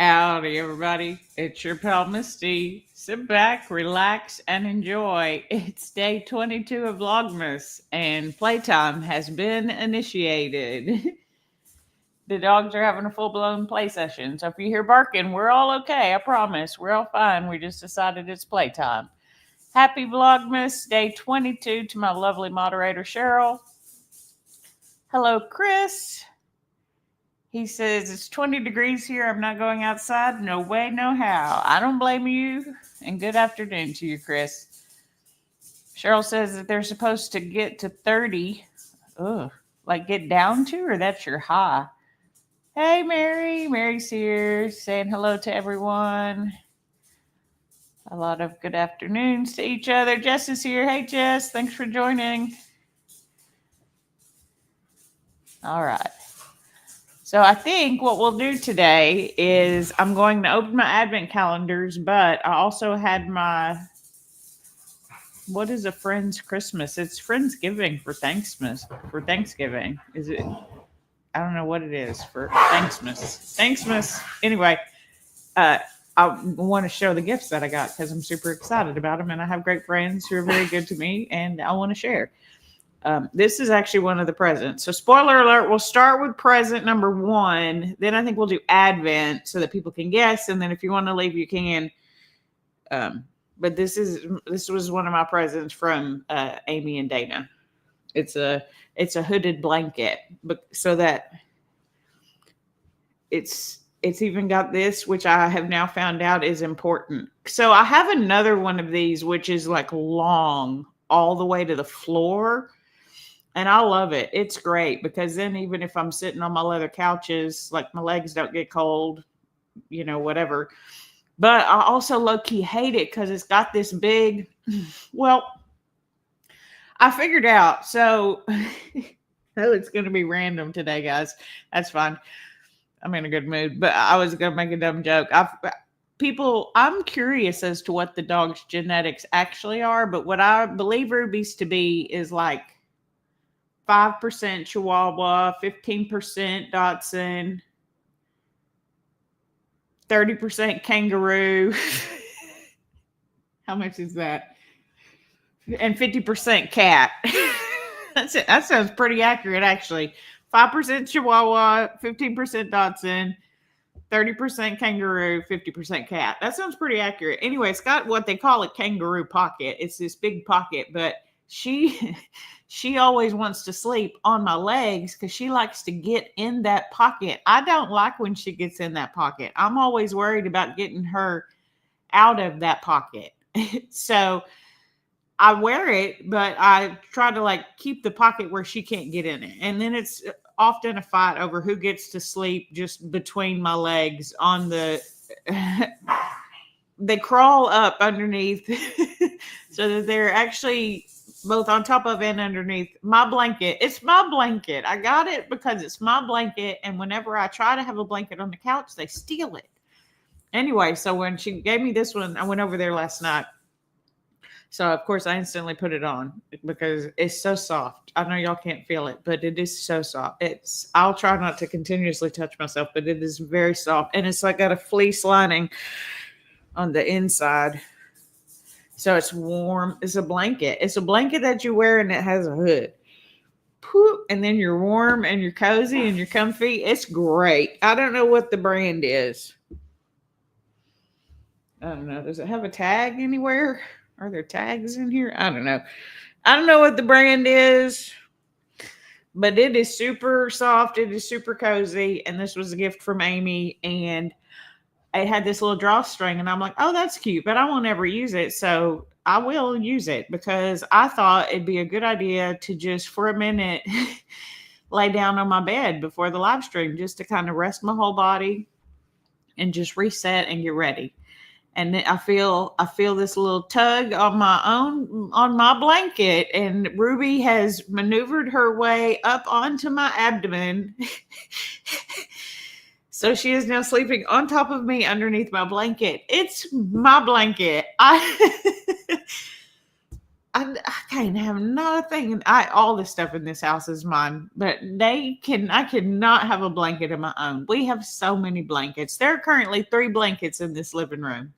Howdy, everybody. It's your pal Misty. Sit back, relax, and enjoy. It's day 22 of VLogMas, and playtime has been initiated. The dogs are having a full blown play session, so if you hear barking, we're all okay. I promise. We're all fine. We just decided it's playtime. Happy VLogMas, day 22 to my lovely moderator, Cheryl. Hello, Chris. He says, it's 20 degrees here. I'm not going outside. No way, no how. I don't blame you. And good afternoon to you, Chris. Cheryl says that they're supposed to get to 30. Ugh. Like get down to, or that's your high? Hey, Mary. Mary's here saying hello to everyone. A lot of good afternoons to each other. Jess is here. Hey, Jess. Thanks for joining. All right. So I think what we'll do today is I'm going to open my advent calendars, but I also had what is a Friend's Christmas? It's Friendsgiving for Thanksgiving. Is it? I don't know what it is for Thanksmas. Anyway, I want to show the gifts that I got because I'm super excited about them, and I have great friends who are very good to me, and I want to share. This is actually one of the presents. So spoiler alert, we'll start with present number 1. Then I think we'll do Advent so that people can guess. And then if you want to leave, you can. But this was one of my presents from Amy and Dana. It's a hooded blanket, but so that it's even got this, which I have now found out is important. So I have another one of these, which is like long all the way to the floor. And I love it. It's great because then even if I'm sitting on my leather couches, like my legs don't get cold, whatever. But I also low-key hate it because it's got this big, well, I figured out. So, it's going to be random today, guys. That's fine. I'm in a good mood. But I was going to make a dumb joke. I'm curious as to what the dog's genetics actually are. But what I believe Ruby's to be is like 5% Chihuahua, 15% Dachshund, 30% kangaroo. How much is that? And 50% cat. That's it. That sounds pretty accurate, actually. 5% Chihuahua, 15% Dachshund, 30% kangaroo, 50% cat. That sounds pretty accurate. Anyway, it's got what they call a kangaroo pocket. It's this big pocket, but she always wants to sleep on my legs because she likes to get in that pocket. I don't like when she gets in that pocket. I'm always worried about getting her out of that pocket. So I wear it, but I try to keep the pocket where she can't get in it. And then it's often a fight over who gets to sleep just between my legs on the they crawl up underneath so that they're actually both on top of and underneath my blanket. It's my blanket. I got it because it's my blanket. And whenever I try to have a blanket on the couch, they steal it. Anyway, so when she gave me this one, I went over there last night. So, of course, I instantly put it on because it's so soft. I know y'all can't feel it, but it is so soft. I'll try not to continuously touch myself, but it is very soft. And it's got a fleece lining on the inside. So it's warm. It's a blanket. It's a blanket that you wear and it has a hood. And then you're warm and you're cozy and you're comfy. It's great. I don't know what the brand is. I don't know. Does it have a tag anywhere? Are there tags in here? I don't know. I don't know what the brand is, but it is super soft. It is super cozy. And this was a gift from Amy. And it had this little drawstring, and I'm like, oh, that's cute, but I won't ever use it. So I will use it because I thought it'd be a good idea to just for a minute lay down on my bed before the live stream just to kind of rest my whole body and just reset and get ready. And then I feel this little tug on my blanket, and Ruby has maneuvered her way up onto my abdomen. So she is now sleeping on top of me underneath my blanket. It's my blanket. I can't ain't have not a thing. All the stuff in this house is mine, but I cannot have a blanket of my own. We have so many blankets. There are currently 3 blankets in this living room.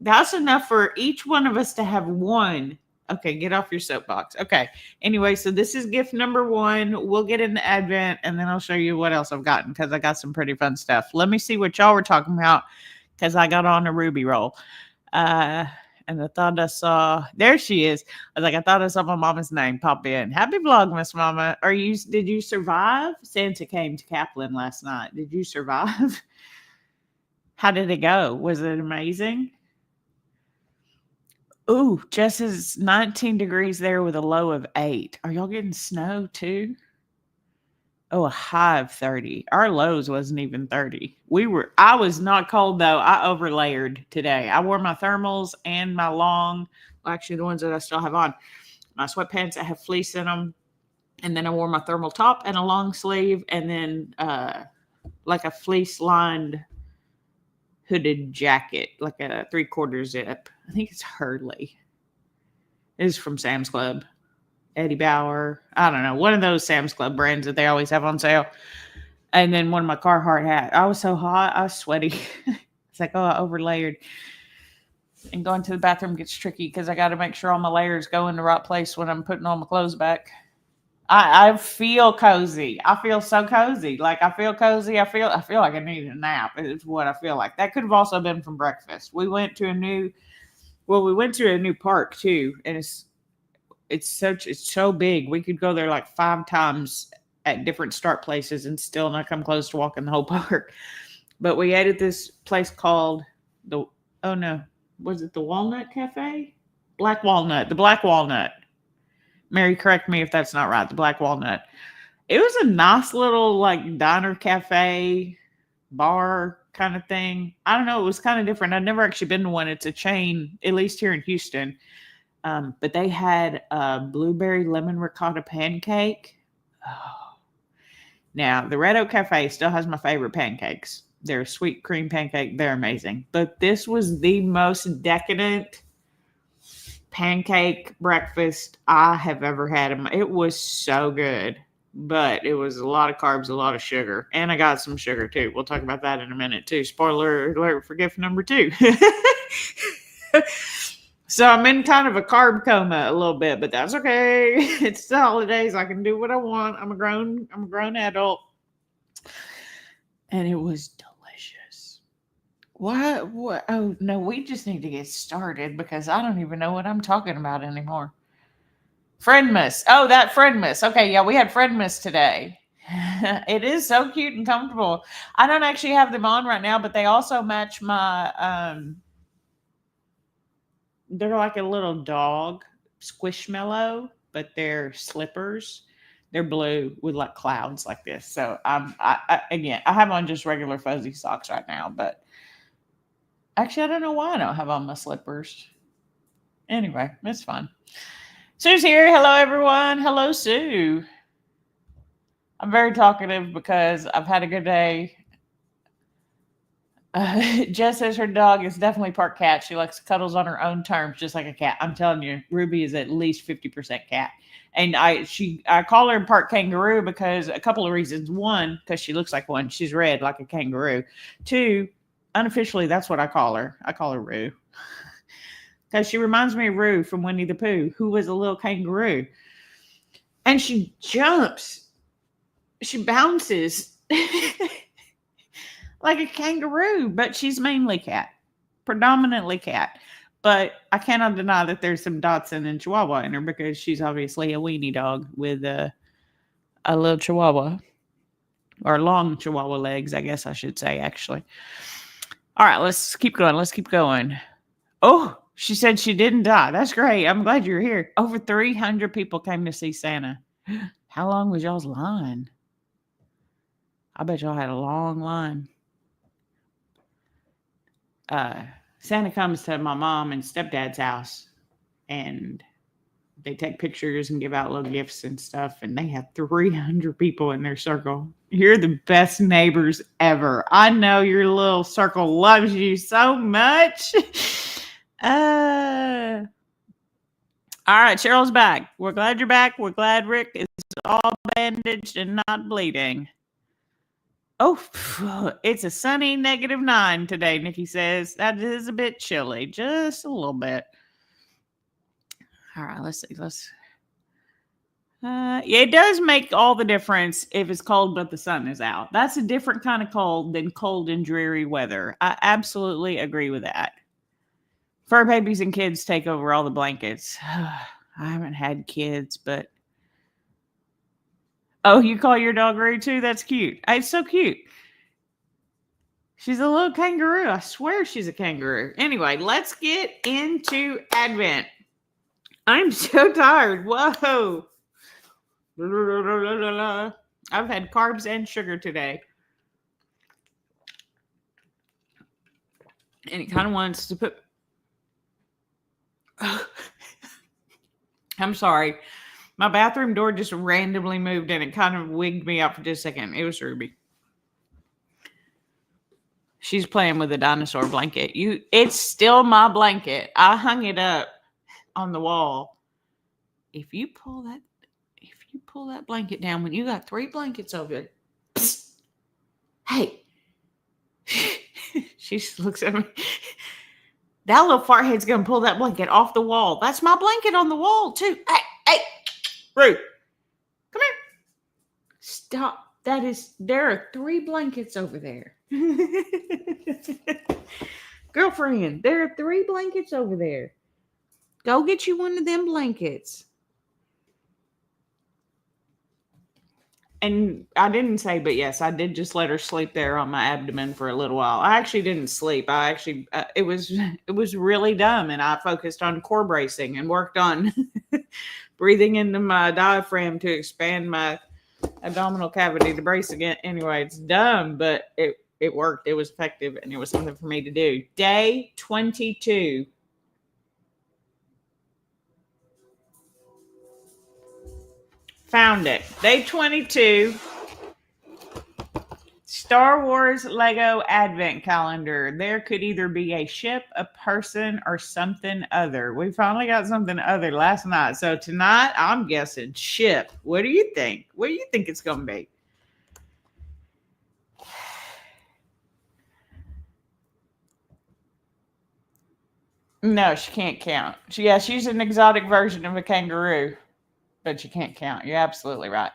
That's enough for each one of us to have one. Okay, get off your soapbox. Okay. Anyway, so this is gift number 1. We'll get into Advent and then I'll show you what else I've gotten because I got some pretty fun stuff. Let me see what y'all were talking about because I got on a Ruby roll. And I thought I saw, there she is. I was like, I thought I saw my mama's name pop in. Happy Vlogmas, Mama. Did you survive? Santa came to Kaplan last night. Did you survive? How did it go? Was it amazing? Ooh, Jess is 19 degrees there with a low of 8. Are y'all getting snow too? Oh, a high of 30. Our lows wasn't even 30. I was not cold though. I overlayered today. I wore my thermals and my actually the ones that I still have on. My sweatpants that have fleece in them. And then I wore my thermal top and a long sleeve and then like a fleece lined hooded jacket, like a 3/4 zip. I think it's Hurley. It is from Sam's Club. Eddie Bauer. I don't know. One of those Sam's Club brands that they always have on sale. And then one of my Carhartt hats. I was so hot. I was sweaty. It's like, oh, I overlayered. And going to the bathroom gets tricky because I got to make sure all my layers go in the right place when I'm putting all my clothes back. I feel cozy. I feel so cozy. Like I feel cozy. I feel like I need a nap. It's what I feel like. That could have also been from breakfast. We went to a new park too, and it's so big. We could go there like 5 times at different start places and still not come close to walking the whole park. But we ate at this place called was it the Walnut Cafe? The Black Walnut. Mary, correct me if that's not right. The Black Walnut. It was a nice little like diner cafe bar kind of thing. I don't know. It was kind of different. I've never actually been to one. It's a chain, at least here in Houston. But they had a blueberry lemon ricotta pancake. Oh. Now, the Red Oak Cafe still has my favorite pancakes. They're sweet cream pancake. They're amazing. But this was the most decadent pancake breakfast I have ever had. It was so good, but it was a lot of carbs, a lot of sugar. And I got some sugar too. We'll talk about that in a minute too. Spoiler alert for gift number 2. So I'm in kind of a carb coma a little bit, but that's okay. It's the holidays. I can do what I want. I'm a grown adult. And it was delicious. What? Oh, no, we just need to get started because I don't even know what I'm talking about anymore. Friendmas. Oh, that Friendmas. Okay, yeah, we had Friendmas today. It is so cute and comfortable. I don't actually have them on right now, but they also match my they're like a little dog squishmallow, but they're slippers. They're blue with like clouds like this. So I have on just regular fuzzy socks right now, but actually I don't know why I don't have on my slippers. Anyway, it's fun. Sue's here. Hello, everyone. Hello, Sue. I'm very talkative because I've had a good day. Jess says her dog is definitely part cat. She likes cuddles on her own terms, just like a cat. I'm telling you, Ruby is at least 50% cat. And I call her part kangaroo because a couple of reasons. One, because she looks like one. She's red like a kangaroo. 2, unofficially, that's what I call her. I call her Roo. Because she reminds me of Roo from Winnie the Pooh, who was a little kangaroo. And she jumps. She bounces like a kangaroo, but she's mainly cat. Predominantly cat. But I cannot deny that there's some Dachshund and Chihuahua in her because she's obviously a weenie dog with a little Chihuahua. Or long Chihuahua legs, I guess I should say, actually. All right, let's keep going. Oh, she said she didn't die. That's great. I'm glad you're here. Over 300 people came to see Santa. How long was y'all's line? I bet y'all had a long line. Santa comes to my mom and stepdad's house, and they take pictures and give out little gifts and stuff, and they have 300 people in their circle. You're the best neighbors ever. I know your little circle loves you so much. All right, Cheryl's back. We're glad you're back. We're glad Rick is all bandaged and not bleeding. Oh, it's a sunny -9 today, Nikki says. That is a bit chilly, just a little bit. All right, let's see. Yeah, it does make all the difference if it's cold but the sun is out. That's a different kind of cold than cold and dreary weather. I absolutely agree with that. Fur babies and kids take over all the blankets. I haven't had kids, but oh, you call your dog Roo too? That's cute. It's so cute. She's a little kangaroo. I swear she's a kangaroo. Anyway, let's get into Advent. I'm so tired. Whoa. I've had carbs and sugar today. And it kind of wants to put... I'm sorry. My bathroom door just randomly moved and it kind of wigged me out for just a second. It was Ruby. She's playing with a dinosaur blanket. It's still my blanket. I hung it up on the wall. If you pull that blanket down when you got 3 blankets over it, psst, hey. She just looks at me. That little farthead's gonna pull that blanket off the wall. That's my blanket on the wall too. Hey, Ruth, come here. Stop. There are 3 blankets over there. Girlfriend, there are 3 blankets over there. Go get you one of them blankets. And I didn't say, but yes, I did just let her sleep there on my abdomen for a little while. I actually didn't sleep. It was really dumb. And I focused on core bracing and worked on breathing into my diaphragm to expand my abdominal cavity to brace again. Anyway, it's dumb, but it worked. It was effective and it was something for me to do. Day 22. Found it. Day 22. Star Wars Lego Advent Calendar. There could either be a ship, a person, or something other. We finally got something other last night. So tonight, I'm guessing ship. What do you think? What do you think it's going to be? No, she can't count. She's an exotic version of a kangaroo, but she can't count. You're absolutely right.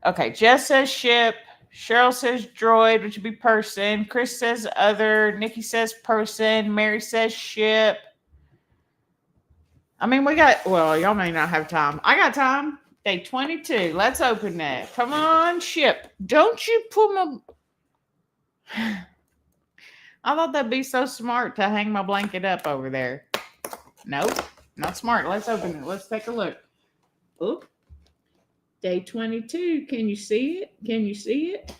Okay, Jess says ship. Cheryl says droid, which would be person. Chris says other. Nikki says person. Mary says ship. I mean, y'all may not have time. I got time. Day 22. Let's open that. Come on, ship. Don't you pull my... I thought that'd be so smart to hang my blanket up over there. Nope, not smart. Let's open it. Let's take a look. Oop. Day 22. Can you see it? Can you see it?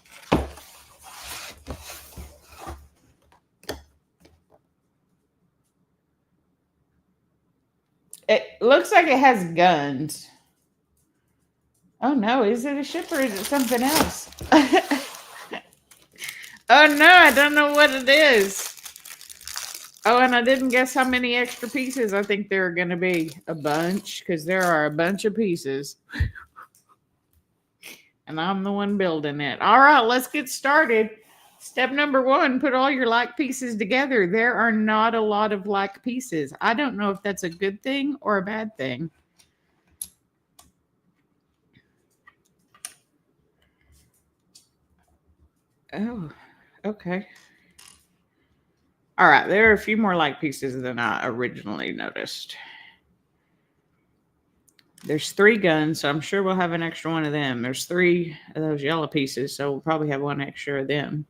It looks like it has guns. Oh no, is it a ship or is it something else? Oh no, I don't know what it is. Oh, and I didn't guess how many extra pieces I think there are going to be. A bunch, because there are a bunch of pieces. And I'm the one building it. All right, let's get started. Step number 1, put all your like pieces together. There are not a lot of like pieces. I don't know if that's a good thing or a bad thing. Oh, okay. All right, there are a few more like pieces than I originally noticed. There's 3 guns, so I'm sure we'll have an extra one of them. There's 3 of those yellow pieces, so we'll probably have 1 extra of them.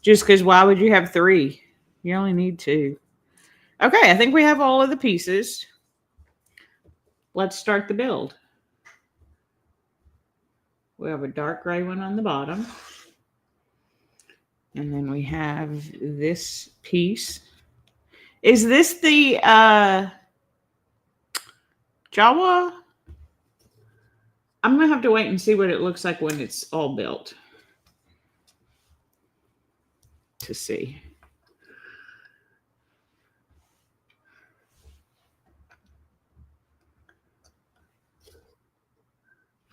Just because why would you have 3? You only need 2. Okay, I think we have all of the pieces. Let's start the build. We have a dark gray one on the bottom. And then we have this piece. Is this the Jawa? I'm going to have to wait and see what it looks like when it's all built. To see.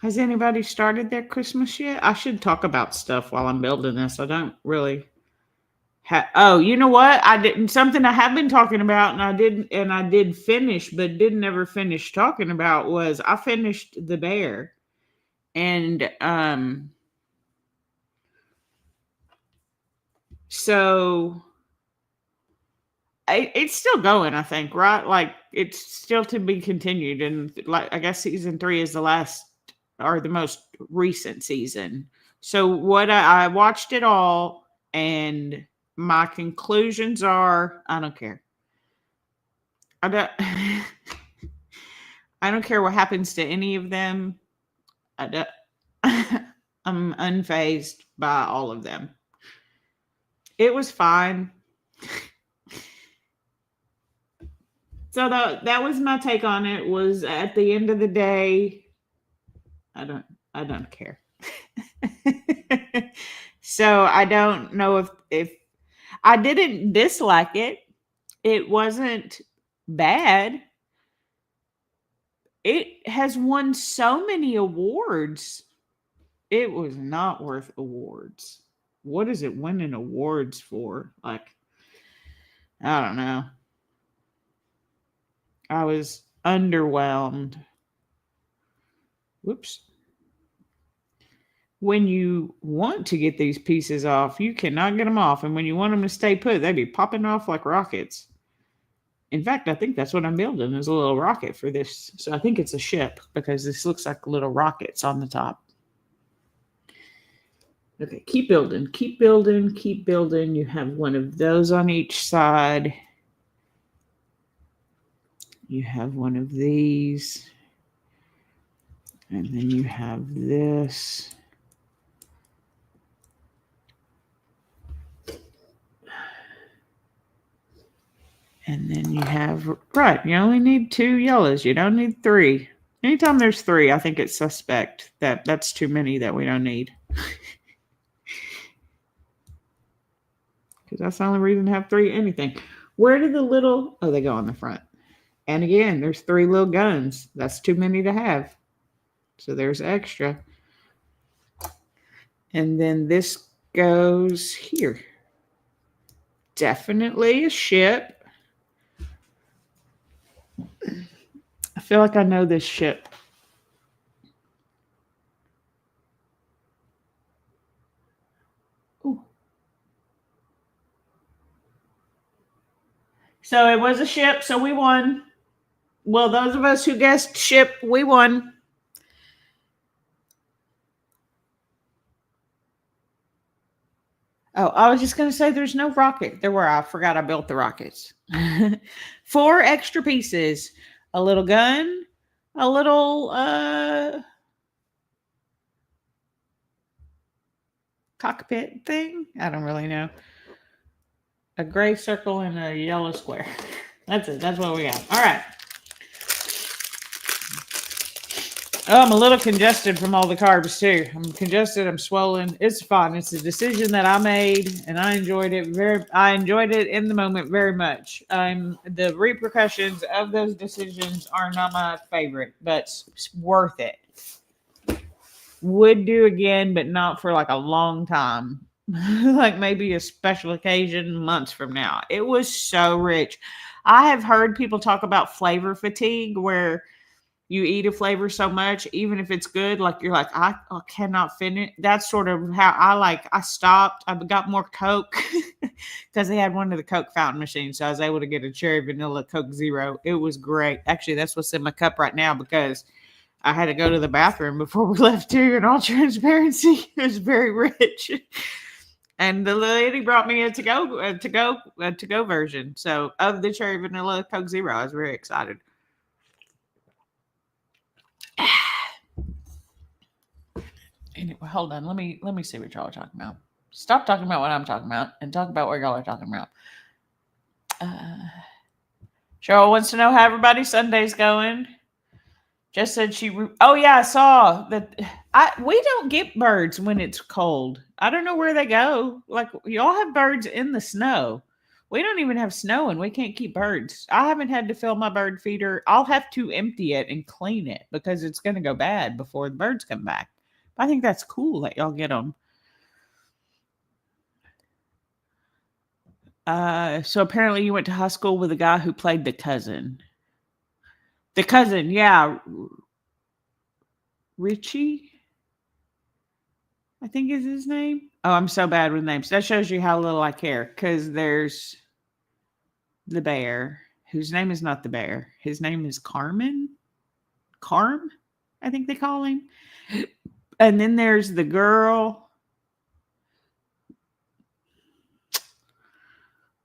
Has anybody started their Christmas yet? I should talk about stuff while I'm building this. I don't really. Oh, you know what? I didn't something I have been talking about, and I did finish, but didn't ever finish talking about was I finished the bear, and so it's still going. I think right, like it's still to be continued, and like I guess season 3 is the last or the most recent season. So what I watched it all, and my conclusions are I don't care. I don't. I don't care what happens to any of them. I don't, I'm unfazed by all of them. It was fine. So that was my take on it. Was at the end of the day, I don't care. So I don't know if I didn't dislike it. It wasn't bad. It has won so many awards. It was not worth awards. What is it winning awards for? Like, I don't know. I was underwhelmed. Whoops. When you want to get these pieces off, you cannot get them off. And when you want them to stay put, they'd be popping off like rockets. In fact, I think that's what I'm building is a little rocket for this. So I think it's a ship because this looks like little rockets on the top. Okay, keep building, keep building, keep building. You have one of those on each side. You have one of these. And then you have this. And then you have, right, you only need 2 yellows. You don't need 3. Anytime there's 3, I think it's suspect that that's too many that we don't need. Because that's the only reason to have 3 anything. Where do the little, oh, they go on the front. And again, there's 3 little guns. That's too many to have. So there's extra. And then this goes here. Definitely a ship. I feel like I know this ship. Ooh. So it was a ship, so we won. Well, those of us who guessed ship, we won. Oh, I was just going to say there's no rocket. There were. I forgot I built the rockets. 4 extra pieces. A little gun. A little cockpit thing. I don't really know. A gray circle and a yellow square. That's it. That's what we got. All right. Oh, I'm a little congested from all the carbs too. I'm congested. I'm swollen. It's fun. It's a decision that I made, and I enjoyed it I enjoyed it in the moment very much. The repercussions of those decisions are not my favorite, but it's worth it. Would do again, but not for like a long time. Like maybe a special occasion months from now. It was so rich. I have heard people talk about flavor fatigue where you eat a flavor so much, even if it's good, like you're like, I cannot finish. That's sort of how I stopped. I got more Coke because they had one of the Coke fountain machines. So I was able to get a cherry vanilla Coke Zero. It was great. Actually, that's what's in my cup right now because I had to go to the bathroom before we left too. In all transparency, it was very rich. And the lady brought me a to go version. So of the cherry vanilla Coke Zero, I was very excited. Anyway, hold on. Let me see what y'all are talking about. Stop talking about what I'm talking about and talk about what y'all are talking about. Cheryl wants to know how everybody's Sunday's going. Just said oh yeah, I saw that. We don't get birds when it's cold. I don't know where they go. Like y'all have birds in the snow. We don't even have snow and we can't keep birds. I haven't had to fill my bird feeder. I'll have to empty it and clean it because it's going to go bad before the birds come back. I think that's cool that y'all get them. So apparently you went to high school with a guy who played the cousin. The cousin, yeah. Richie, I think is his name. Oh, I'm so bad with names. That shows you how little I care. Because there's the bear, whose name is not the bear. His name is Carmen. Carm, I think they call him. And then there's the girl.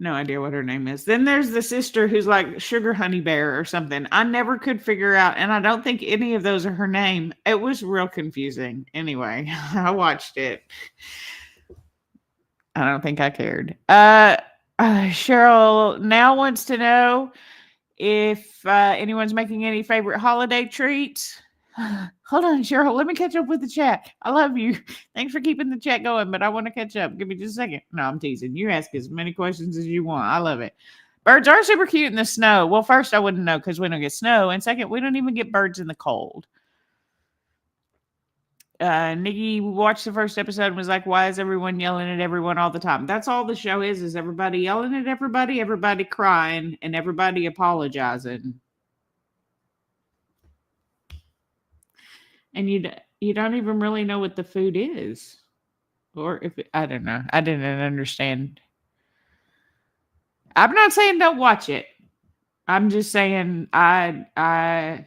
No idea what her name is. Then there's the sister who's like Sugar Honey Bear or something. I never could figure out, and I don't think any of those are her name. It was real confusing. Anyway, I watched it. I don't think I cared. Cheryl now wants to know if anyone's making any favorite holiday treats. Hold on, Cheryl. Let me catch up with the chat. I love you. Thanks for keeping the chat going, but I want to catch up. Give me just a second. No, I'm teasing. You ask as many questions as you want. I love it. Birds are super cute in the snow. Well, first, I wouldn't know because we don't get snow. And second, we don't even get birds in the cold. Nikki watched the first episode and was like, why is everyone yelling at everyone all the time? That's all the show is everybody yelling at everybody crying, and everybody apologizing. And you don't even really know what the food is, or if I don't know. I didn't understand. I'm not saying don't watch it. I'm just saying I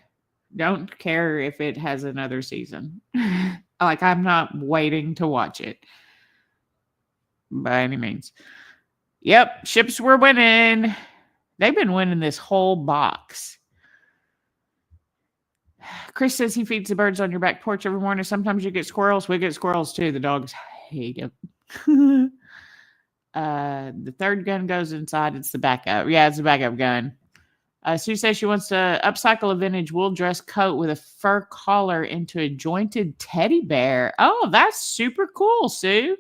don't care if it has another season. Like, I'm not waiting to watch it by any means. Yep, ships were winning. They've been winning this whole box. Chris says he feeds the birds on your back porch every morning. Sometimes you get squirrels. We get squirrels too. The dogs hate it. The third gun goes inside. It's the backup. Yeah, it's the backup gun. Sue says she wants to upcycle a vintage wool dress coat with a fur collar into a jointed teddy bear. Oh, that's super cool, Sue.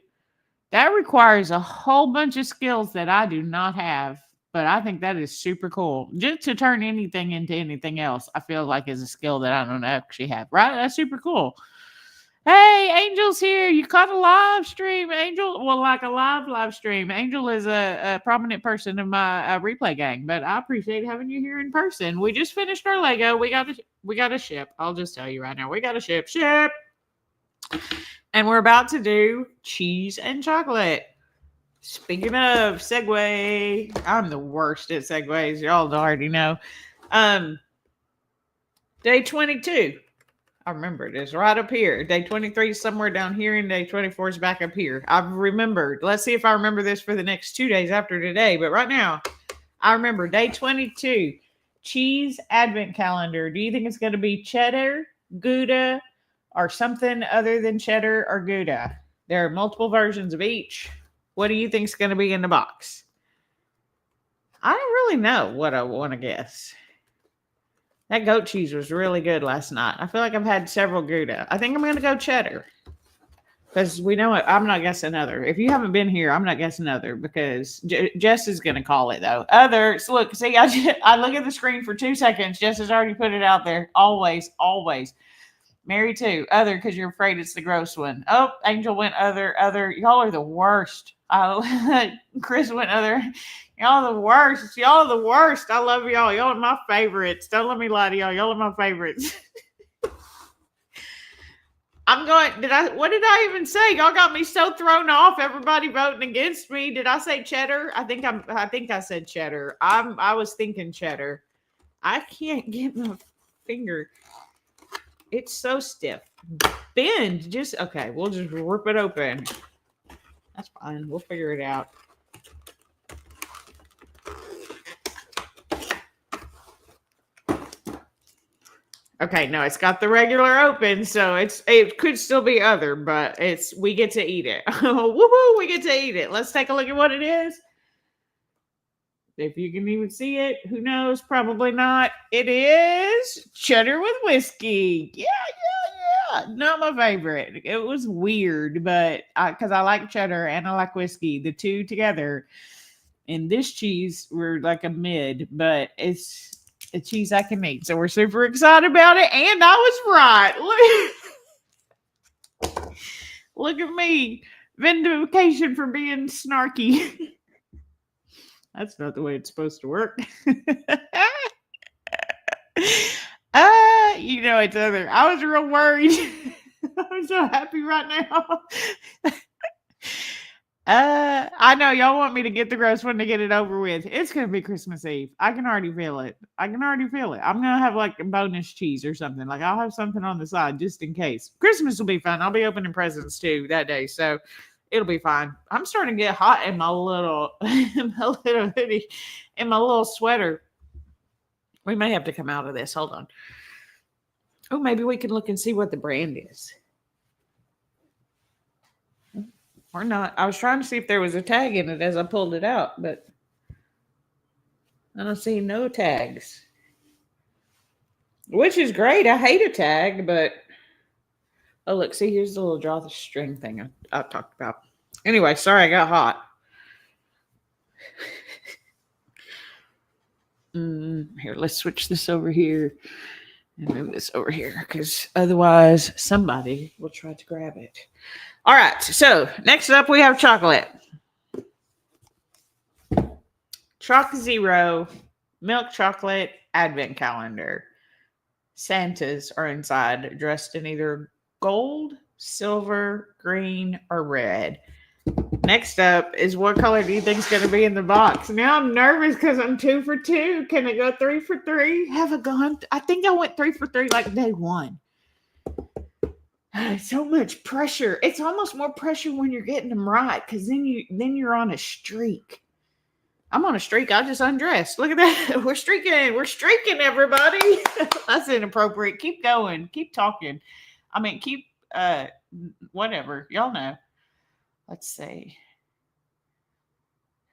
That requires a whole bunch of skills that I do not have. But I think that is super cool. Just to turn anything into anything else, I feel like is a skill that I don't actually have. Right? That's super cool. Hey, Angel's here. You caught a live stream, Angel. Well, like a live stream. Angel is a prominent person in my replay gang, but I appreciate having you here in person. We just finished our Lego. We got a ship. I'll just tell you right now. We got a ship. And we're about to do cheese and chocolate. Speaking of segue, I'm the worst at segues. Y'all already know. Day 22. I remember it is right up here. Day 23 is somewhere down here, and day 24 is back up here. I've remembered. Let's see if I remember this for the next 2 days after today. But right now, I remember day 22, cheese advent calendar. Do you think it's going to be cheddar, Gouda, or something other than cheddar or Gouda? There are multiple versions of each. What do you think is going to be in the box? I don't really know what I want to guess. That goat cheese was really good last night. I feel like I've had several Gouda. I think I'm going to go cheddar. Because we know it. I'm not guessing other. If you haven't been here, I'm not guessing other. Because Jess is going to call it, though. Others. Look, see, I look at the screen for 2 seconds. Jess has already put it out there. Always. Mary too. Other, because you're afraid it's the gross one. Oh, Angel went other. Y'all are the worst. Chris went other. Y'all are the worst. Y'all are the worst. I love y'all. Y'all are my favorites. Don't let me lie to y'all. Y'all are my favorites. What did I even say? Y'all got me so thrown off. Everybody voting against me. Did I say cheddar? I think I said cheddar. I was thinking cheddar. I can't get my finger. It's so stiff. Bend. Okay. We'll just rip it open. That's fine. We'll figure it out. Okay, no, it's got the regular open, so it could still be other, but we get to eat it. Woohoo, we get to eat it. Let's take a look at what it is. If you can even see it, who knows? Probably not. It is cheddar with whiskey. Yeah. Not my favorite. It was weird, but because I like cheddar and I like whiskey, the two together. And this cheese, we're like a mid, but it's a cheese I can eat. So we're super excited about it. And I was right. Look at me. Vindication for being snarky. That's not the way it's supposed to work. It's other. I was real worried. I'm so happy right now. I know y'all want me to get the gross one to get it over with. It's gonna be Christmas Eve. I can already feel it. I'm gonna have like a bonus cheese or something. Like I'll have something on the side just in case. Christmas will be fun. I'll be opening presents too that day, so it'll be fine. I'm starting to get hot in my little hoodie, in my little sweater. We may have to come out of this. Hold on. Oh, maybe we can look and see what the brand is. Or not. I was trying to see if there was a tag in it as I pulled it out, but I don't see no tags. Which is great. I hate a tag, but oh look, see here's the little drawstring thing I talked about. Anyway, sorry I got hot. Here, let's switch this over here and move this over here because otherwise somebody will try to grab it. All right, so next up we have chocolate. Choc Zero, milk chocolate advent calendar. Santas are inside, dressed in either gold, silver, green, or red. Next up is what color do you think is going to be in the box? Now I'm nervous because I'm 2 for 2. Can I go 3 for 3? Have I gone? I think I went 3 for 3 like day one. So much pressure. It's almost more pressure when you're getting them right because then you're on a streak. I'm on a streak. I just undressed. Look at that. We're streaking. We're streaking, everybody. That's inappropriate. Keep going. Keep talking. I mean, keep whatever. Y'all know. Let's see.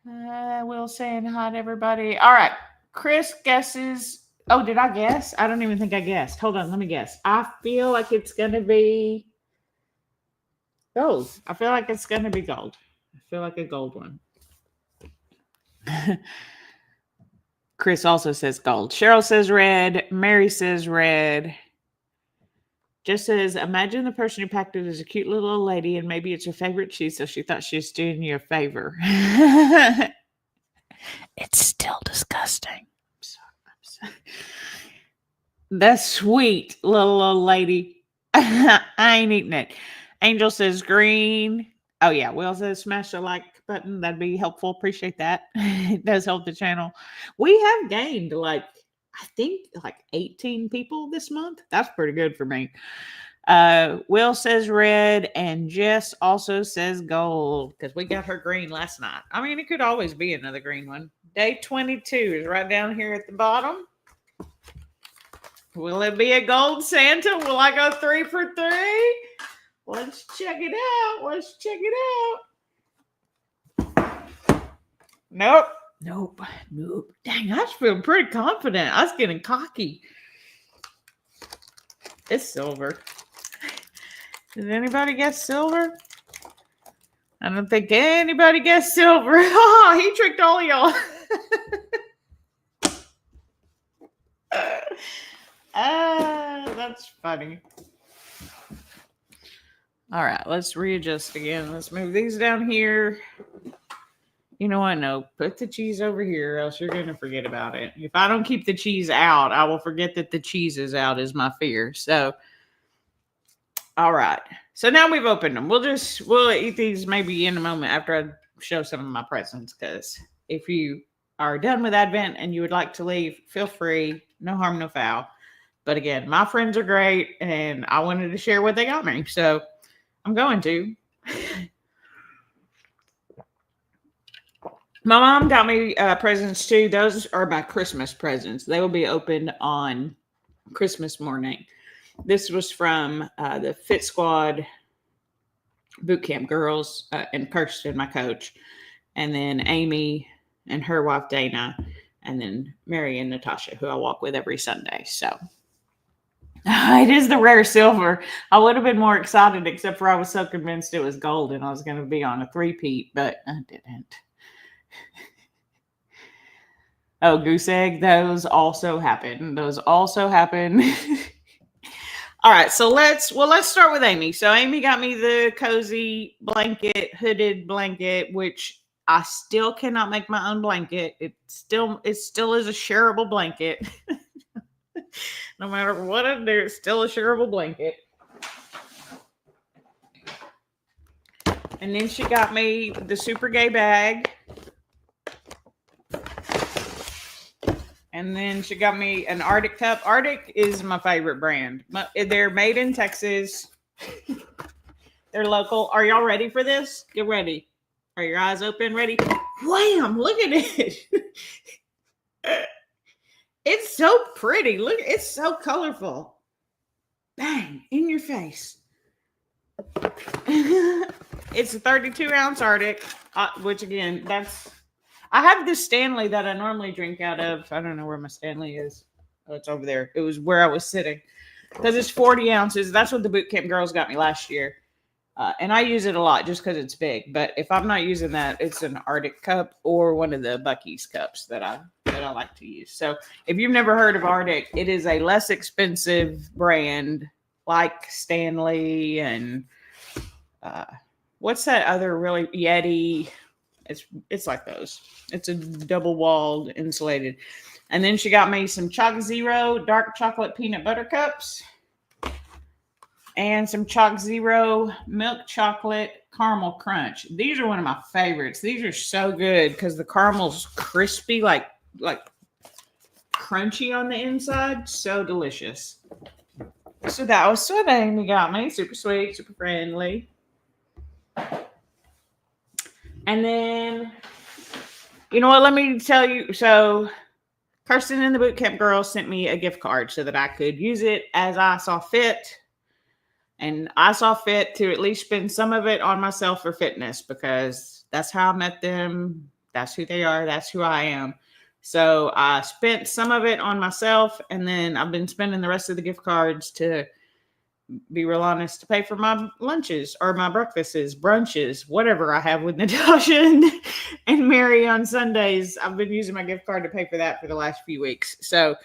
Will saying hi to everybody. All right. Chris guesses. Oh, did I guess? I don't even think I guessed. Hold on. Let me guess. I feel like it's going to be gold. I feel like it's going to be gold. I feel like a gold one. Chris also says gold. Cheryl says red. Mary says red. Just says, imagine the person who packed it as a cute little old lady and maybe it's her favorite cheese, so she thought she was doing you a favor. It's still disgusting. I'm sorry. That's sweet, little old lady. I ain't eating it. Angel says green. Oh, yeah. Will says smash the like button. That'd be helpful. Appreciate that. It does help the channel. We have gained I think 18 people this month. That's pretty good for me. Will says red and Jess also says gold because we got her green last night. I mean, it could always be another green one. Day 22 is right down here at the bottom. Will it be a gold Santa? Will I go 3 for 3? Let's check it out. Nope. Dang, I was feeling pretty confident. I was getting cocky. It's silver. Did anybody guess silver? I don't think anybody guessed silver. Oh, he tricked all of y'all. That's funny. All right, let's readjust again. Let's move these down here. You know what? No, put the cheese over here, or else you're going to forget about it. If I don't keep the cheese out, I will forget that the cheese is out, is my fear. So, all right. So now we've opened them. We'll eat these maybe in a moment after I show some of my presents. Because if you are done with Advent and you would like to leave, feel free. No harm, no foul. But again, my friends are great, and I wanted to share what they got me. So I'm going to. My mom got me presents too. Those are my Christmas presents. They will be opened on Christmas morning. This was from the Fit Squad boot camp girls and Kirsten, my coach, and then Amy and her wife Dana, and then Mary and Natasha, who I walk with every Sunday. So it is the rare silver. I would have been more excited, except for I was so convinced it was gold and I was going to be on a three-peat, but I didn't. Oh, goose egg. Those also happen. Those also happen. All right, so let's start with Amy. So Amy got me the cozy blanket, hooded blanket, which I still cannot make my own blanket. It still is a shareable blanket. No matter what I do, it's still a shareable blanket. And then she got me the super gay bag. And then she got me an Arctic cup. Arctic is my favorite brand. They're made in Texas. They're local. Are y'all ready for this? Get ready. Are your eyes open? Ready? Wham! Look at it. It's so pretty. Look, it's so colorful. Bang! In your face. It's a 32-ounce Arctic, which again, I have this Stanley that I normally drink out of. I don't know where my Stanley is. Oh, it's over there. It was where I was sitting. Because it's 40 ounces. That's what the boot camp girls got me last year. And I use it a lot just because it's big. But if I'm not using that, it's an Arctic cup or one of the Buc-ee's cups that I like to use. So if you've never heard of Arctic, it is a less expensive brand like Stanley and what's that other really Yeti? It's like those. It's a double walled insulated. And then she got me some Chalk Zero dark chocolate peanut butter cups and some Chalk Zero milk chocolate caramel crunch. These are one of my favorites. These are so good because the caramel's crispy, like crunchy on the inside. So delicious. So that was what Amy got me. Super sweet, super friendly. And then, you know what? Let me tell you. So, Kirsten and the Bootcamp Girls sent me a gift card so that I could use it as I saw fit. And I saw fit to at least spend some of it on myself for fitness because that's how I met them. That's who they are. That's who I am. So, I spent some of it on myself. And then I've been spending the rest of the gift cards to be real honest, to pay for my lunches or my breakfasts, brunches, whatever I have with Natasha and Mary on Sundays. I've been using my gift card to pay for that for the last few weeks. So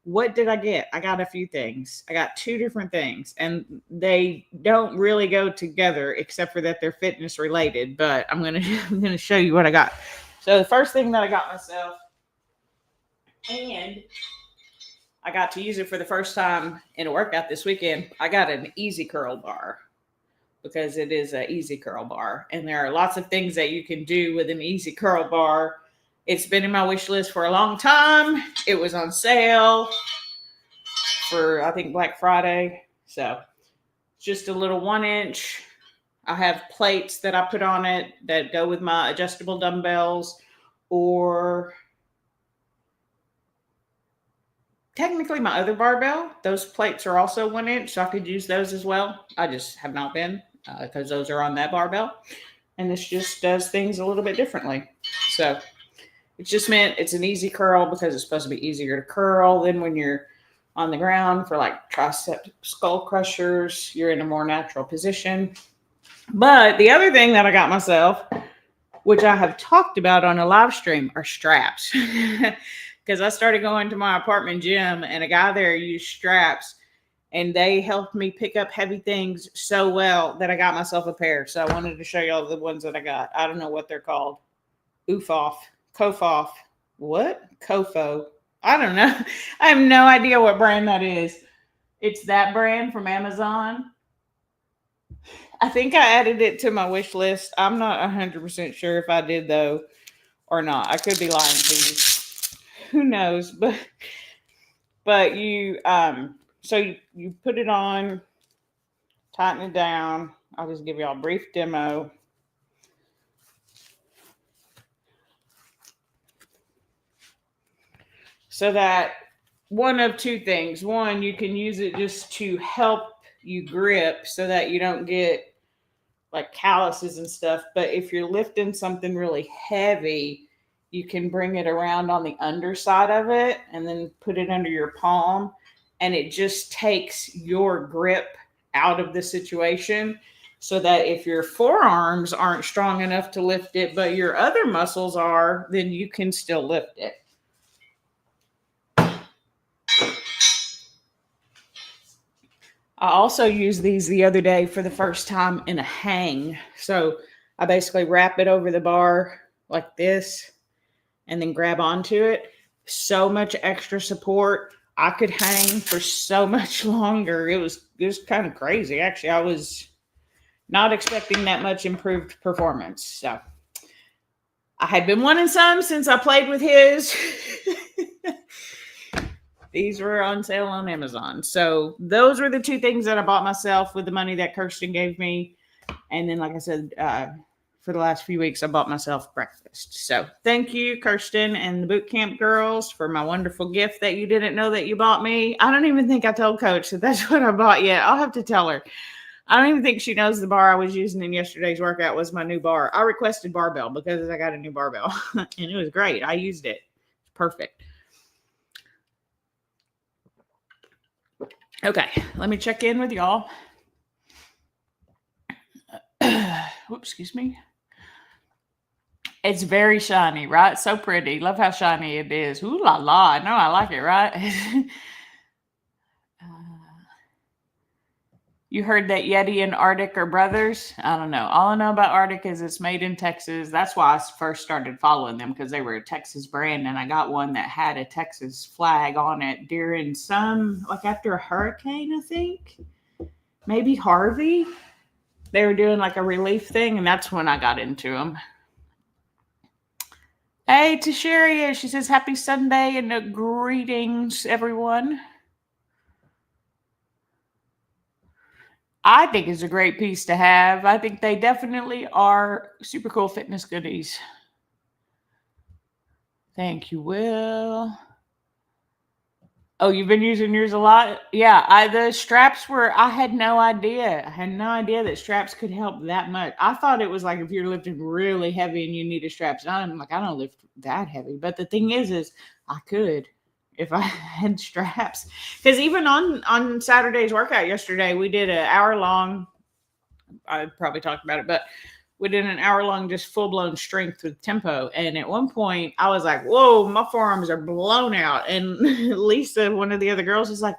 what did I get? I got a few things. I got 2 different things, and they don't really go together except for that they're fitness related, but I'm going to show you what I got. So the first thing that I got myself, and I got to use it for the first time in a workout this weekend. I got an easy curl bar because it is an easy curl bar. And there are lots of things that you can do with an easy curl bar. It's been in my wish list for a long time. It was on sale for, I think, Black Friday. So just a little 1-inch. I have plates that I put on it that go with my adjustable dumbbells, or technically my other barbell. Those plates are also 1-inch, so I could use those as well. I just have not been because those are on that barbell. And this just does things a little bit differently. So it's just meant it's an easy curl because it's supposed to be easier to curl than when you're on the ground for like tricep skull crushers. You're in a more natural position. But the other thing that I got myself, which I have talked about on a live stream, are straps. Because I started going to my apartment gym and a guy there used straps, and they helped me pick up heavy things so well that I got myself a pair. So I wanted to show y'all the ones that I got. I don't know what they're called. Kofoff. What? Kofo. I don't know. I have no idea what brand that is. It's that brand from Amazon. I think I added it to my wish list. I'm not 100% sure if I did, though, or not. I could be lying to you. Who knows? But you so you put it on, tighten it down. I'll just give y'all a brief demo. So that one of 2 things. One, you can use it just to help you grip so that you don't get like calluses and stuff. But if you're lifting something really heavy, you can bring it around on the underside of it and then put it under your palm. And it just takes your grip out of the situation so that if your forearms aren't strong enough to lift it, but your other muscles are, then you can still lift it. I also used these the other day for the first time in a hang. So I basically wrap it over the bar like this and then grab onto it. So much extra support. I could hang for so much longer. It was kind of crazy. Actually, I was not expecting that much improved performance. So I had been wanting some since I played with his. These were on sale on Amazon. So those were the two things that I bought myself with the money that Kirsten gave me. And then, like I said, for the last few weeks, I bought myself breakfast. So thank you, Kirsten and the boot camp girls, for my wonderful gift that you didn't know that you bought me. I don't even think I told Coach that that's what I bought yet. I'll have to tell her. I don't even think she knows the bar I was using in yesterday's workout was my new bar. I requested barbell because I got a new barbell, and it was great. I used it. It's perfect. Okay, let me check in with y'all. Whoops, excuse me. It's very shiny, right? So pretty. Love how shiny it is. Ooh la la. I know I like it, right? You heard that Yeti and Arctic are brothers? I don't know. All I know about Arctic is it's made in Texas. That's why I first started following them, because they were a Texas brand, and I got one that had a Texas flag on it during after a hurricane, I think. Maybe Harvey. They were doing like a relief thing, and that's when I got into them. Hey, Tasharia, she says, happy Sunday and greetings, everyone. I think it's a great piece to have. I think they definitely are super cool fitness goodies. Thank you, Will. Oh, you've been using yours a lot? Yeah, the straps I had no idea. I had no idea that straps could help that much. I thought it was like if you're lifting really heavy and you needed straps. And I'm like, I don't lift that heavy. But the thing is I could if I had straps. Because even on Saturday's workout yesterday, we did an hour-long, I probably talked about it, but we did an hour-long just full-blown strength with tempo. And at one point, I was like, whoa, my forearms are blown out. And Lisa, one of the other girls, is like,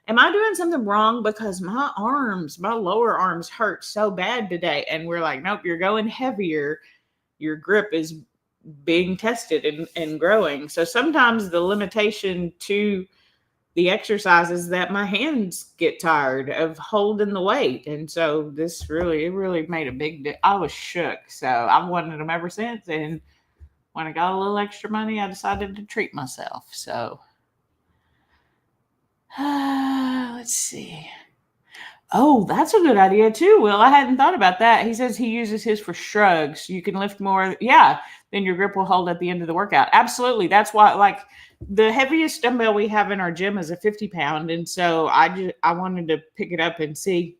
am I doing something wrong? Because my lower arms hurt so bad today. And we're like, nope, you're going heavier. Your grip is being tested and growing. So sometimes the limitation to the exercise is that my hands get tired of holding the weight. And so it really made a big I was shook. So I've wanted them ever since. And when I got a little extra money, I decided to treat myself. So let's see. Oh, that's a good idea too, Will. I hadn't thought about that. He says he uses his for shrugs. You can lift more. Yeah, then your grip will hold at the end of the workout. Absolutely. That's why, like, the heaviest dumbbell we have in our gym is a 50-pound. And so I wanted to pick it up and see.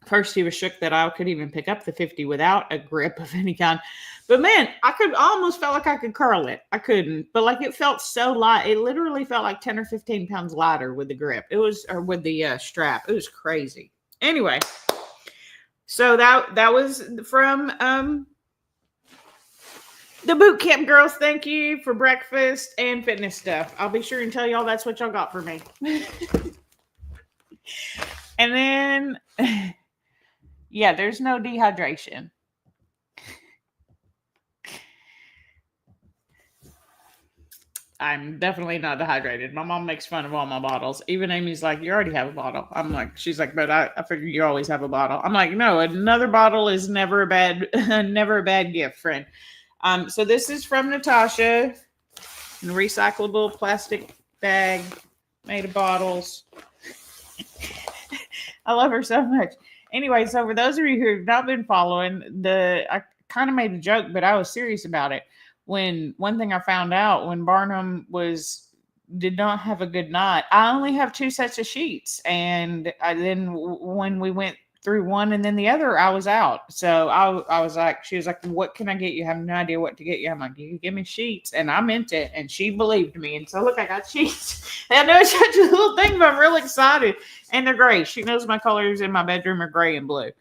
First, he was shook that I could even pick up the 50 without a grip of any kind. But man, I almost felt like I could curl it. I couldn't, but like it felt so light. It literally felt like 10 or 15 pounds lighter with the grip. Or with the strap. It was crazy. Anyway, so that was from the boot camp girls. Thank you for breakfast and fitness stuff. I'll be sure and tell y'all that's what y'all got for me. And then, yeah, there's no dehydration. I'm definitely not dehydrated. My mom makes fun of all my bottles. Even Amy's like, you already have a bottle. I'm like, she's like, but I figure you always have a bottle. I'm like, no, another bottle is never a bad gift, friend. So this is from Natasha, a recyclable plastic bag made of bottles. I love her so much. Anyway, so for those of you who have not been following, I kind of made a joke, but I was serious about it. When one thing I found out when Barnum did not have a good night, I only have 2 sets of sheets. And then when we went through one and then the other, I was out. So I was like, she was like, what can I get you? I have no idea what to get you. I'm like, you give me sheets. And I meant it. And she believed me. And so look, I got sheets. I know it's such a little thing, but I'm really excited. And they're gray. She knows my colors in my bedroom are gray and blue.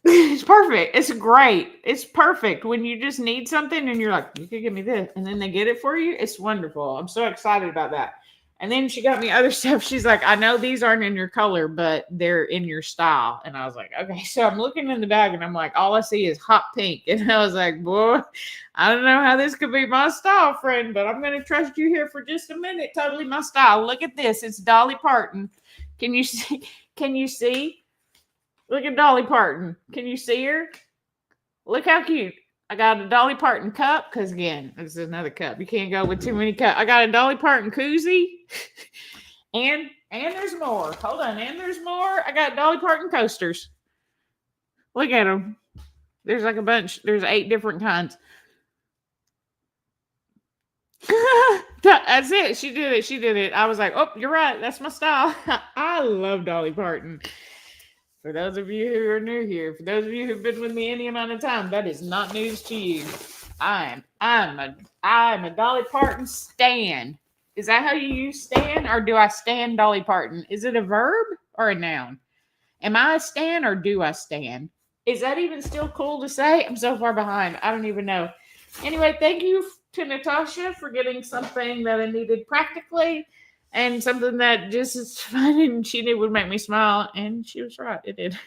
It's perfect. It's great. It's perfect when you just need something and you're like, you could give me this. And then they get it for you. It's wonderful. I'm so excited about that. And then she got me other stuff. She's like, I know these aren't in your color, but they're in your style. And I was like, okay. So I'm looking in the bag and I'm like, all I see is hot pink. And I was like, boy, I don't know how this could be my style, friend, but I'm going to trust you here for just a minute. Totally my style. Look at this. It's Dolly Parton. Can you see? Can you see? Look at Dolly Parton. Can you see her? Look how cute. I got a Dolly Parton cup because, again, this is another cup. You can't go with too many cups. I got a Dolly Parton koozie, and there's more. Hold on, and there's more. I got Dolly Parton coasters. Look at them. There's like a bunch. There's 8 different kinds. That's it. She did it. She did it. I was like, oh, you're right. That's my style. I love Dolly Parton. For those of you who are new here, for those of you who've been with me any amount of time, that is not news to you. I'm a Dolly Parton stan. Is that how you use stan, or do I stan Dolly Parton? Is it a verb or a noun? Am I a stan or do I stan? Is that even still cool to say? I'm so far behind. I don't even know. Anyway, thank you to Natasha for getting something that I needed practically. And something that just is fun, and she knew would make me smile, and she was right. It did.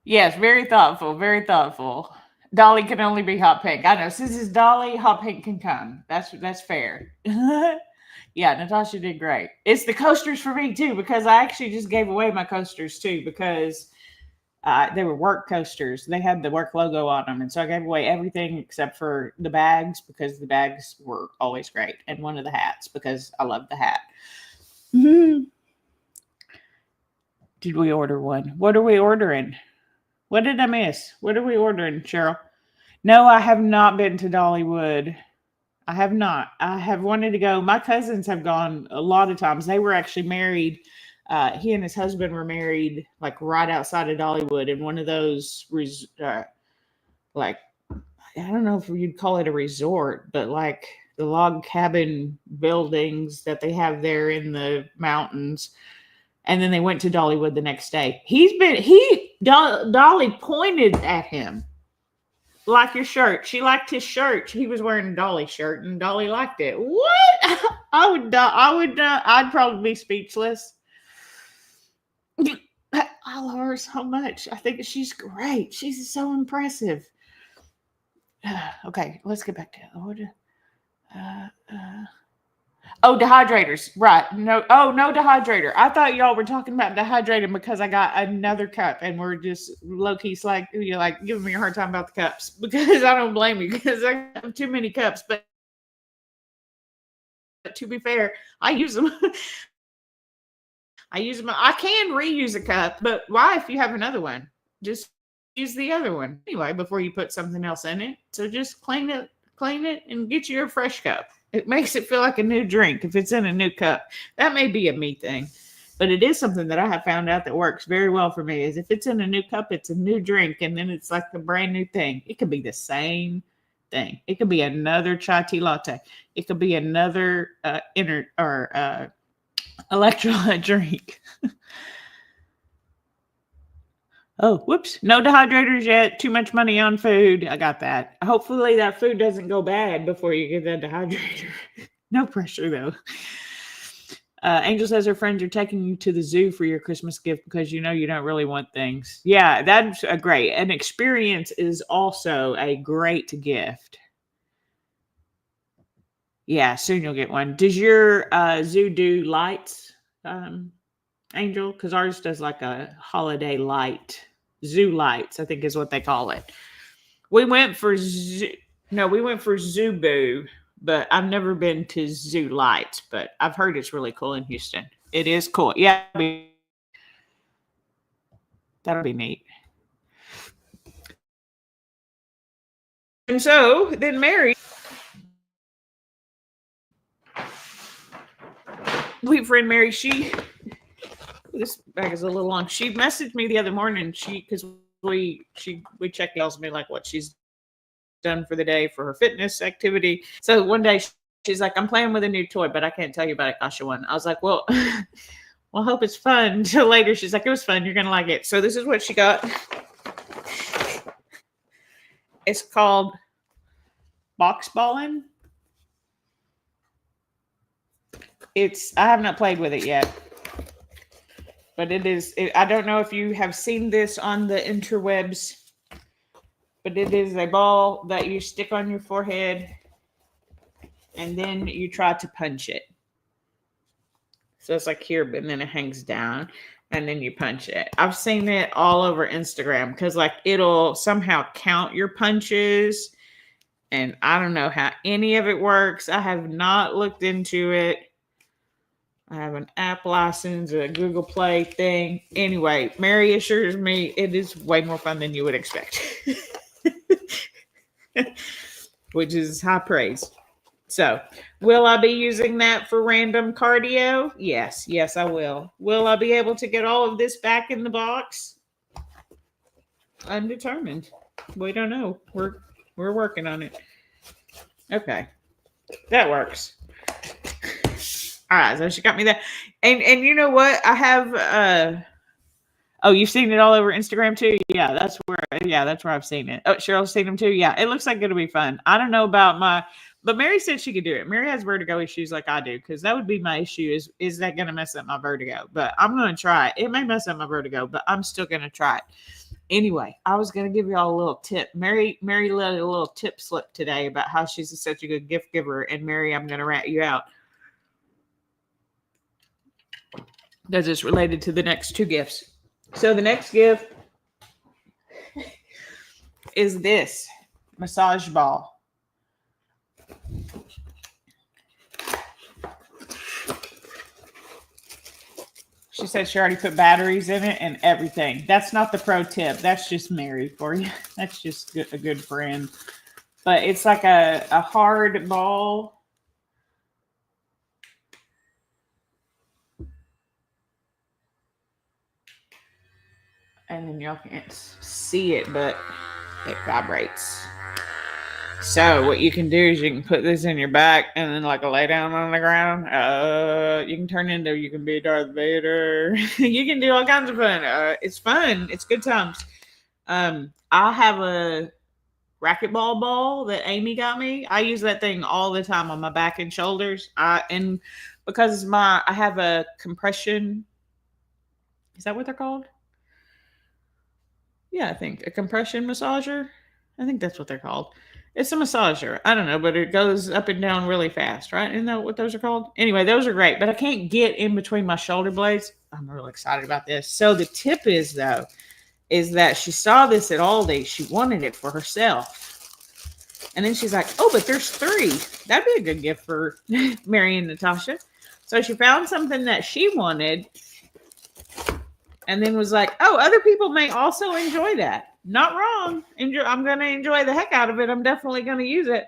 Yes, very thoughtful, very thoughtful. Dolly can only be hot pink. I know. Since it's Dolly, hot pink can come. That's fair. Yeah, Natasha did great. It's the coasters for me too, because I actually just gave away my coasters too, because they were work coasters. They had the work logo on them. And so I gave away everything except for the bags, because the bags were always great. And one of the hats, because I love the hat. Mm-hmm. Did we order one? What are we ordering? What did I miss? What are we ordering, Cheryl? No, I have not been to Dollywood. I have not. I have wanted to go. My cousins have gone a lot of times. They were actually married. He and his husband were married like right outside of Dollywood in one of those like, I don't know if you'd call it a resort, but like the log cabin buildings that they have there in the mountains. And then they went to Dollywood the next day. Dolly pointed at him. Like your shirt. She liked his shirt. He was wearing a Dolly shirt, and Dolly liked it. What? I'd probably be speechless. I love her so much. I think she's great. She's so impressive. Okay, let's get back to the order. Dehydrators. Right. No dehydrator. I thought y'all were talking about dehydrating because I got another cup, and we're just low key like, you're like giving me a hard time about the cups, because I don't blame you, because I have too many cups. But to be fair, I use them. I can reuse a cup, but why if you have another one? Just use the other one anyway before you put something else in it. So just clean it, and get you a fresh cup. It makes it feel like a new drink if it's in a new cup. That may be a me thing, but it is something that I have found out that works very well for me. Is if it's in a new cup, it's a new drink, and then it's like a brand new thing. It could be the same thing. It could be another chai tea latte. It could be another electrolyte drink. Oh, whoops. No dehydrators yet. Too much money on food. I got that. Hopefully that food doesn't go bad before you get that dehydrator. No pressure, though. Angel says her friends are taking you to the zoo for your Christmas gift because you know you don't really want things. Yeah, that's great. An experience is also a great gift. Yeah, soon you'll get one. Does your zoo do lights, Angel? Because ours does like a holiday light. Zoo lights, I think is what they call it. We went for Zubu, but I've never been to Zoo Lights, but I've heard it's really cool in Houston. It is cool. Yeah, that'll be neat. And so then Mary, sweet friend Mary, this bag is a little long. She messaged me the other morning. Because we check emails me like what she's done for the day for her fitness activity. So one day she's like, I'm playing with a new toy, but I can't tell you about it. Kasha one. I was like, well, I hope it's fun. Until later, she's like, it was fun. You're gonna like it. So this is what she got. It's called box balling. I have not played with it yet, but I don't know if you have seen this on the interwebs, but it is a ball that you stick on your forehead and then you try to punch it. So it's like here, but then it hangs down and then you punch it. I've seen it all over Instagram because like it'll somehow count your punches. And I don't know how any of it works. I have not looked into it. I have an app license, a Google Play thing. Anyway, Mary assures me it is way more fun than you would expect. Which is high praise. So, will I be using that for random cardio? Yes, I will. Will I be able to get all of this back in the box? Undetermined. We don't know. We're working on it. Okay. That works. All right, so she got me that. And you know what? I have you've seen it all over Instagram too? Yeah, that's where I've seen it. Oh, Cheryl's seen them too? Yeah, it looks like it'll be fun. I don't know about but Mary said she could do it. Mary has vertigo issues like I do, because that would be my issue is that going to mess up my vertigo? But I'm going to try it. It may mess up my vertigo, but I'm still going to try it. Anyway, I was going to give y'all a little tip. Mary let a little tip slip today about how she's such a good gift giver. And Mary, I'm going to rat you out, because it's related to the next two gifts. So the next gift is this massage ball. She said she already put batteries in it and everything. That's not the pro tip. That's just Mary for you. That's just a good friend. But it's like a hard ball. And then y'all can't see it, but it vibrates. So what you can do is you can put this in your back and then like lay down on the ground. You can be Darth Vader. You can do all kinds of fun. It's fun. It's good times. I have a racquetball ball that Amy got me. I use that thing all the time on my back and shoulders. And because I have a compression. Is that what they're called? Yeah, I think a compression massager. I think that's what they're called. It's a massager. I don't know, but it goes up and down really fast, right? Isn't that what those are called? Anyway, those are great, but I can't get in between my shoulder blades. I'm really excited about this. So the tip is that she saw this at Aldi. She wanted it for herself. And then she's like, oh, but there's 3. That'd be a good gift for Mary and Natasha. So she found something that she wanted and then was like, oh, other people may also enjoy that. Not wrong. I'm going to enjoy the heck out of it. I'm definitely going to use it.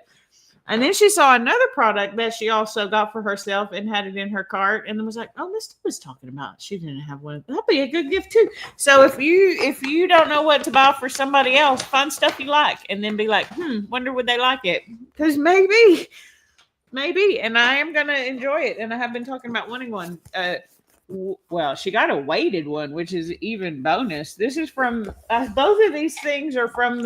And then she saw another product that she also got for herself and had it in her cart, and then was like, oh, Misty was talking about she didn't have one. That'd be a good gift too. So if you don't know what to buy for somebody else, find stuff you like and then be like, wonder would they like it? Because maybe. And I am going to enjoy it. And I have been talking about wanting one. Well, she got a weighted one, which is even bonus. This is from both of these things are from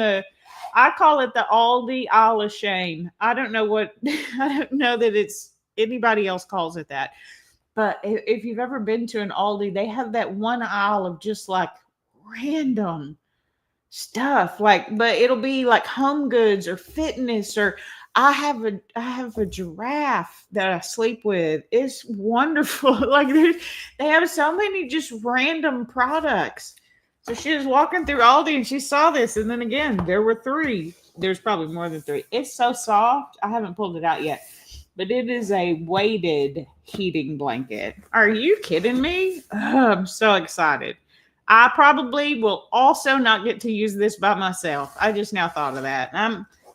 I call it the Aldi Isle of Shame. I don't know that it's anybody else calls it that. But if you've ever been to an Aldi, they have that one aisle of just like random stuff. But it'll be like home goods or fitness, or I have a giraffe that I sleep with. It's wonderful. They have so many just random products. So she was walking through Aldi and she saw this. And then again, there were 3. There's probably more than 3. It's so soft. I haven't pulled it out yet. But it is a weighted heating blanket. Are you kidding me? I'm so excited. I probably will also not get to use this by myself. I just now thought of that.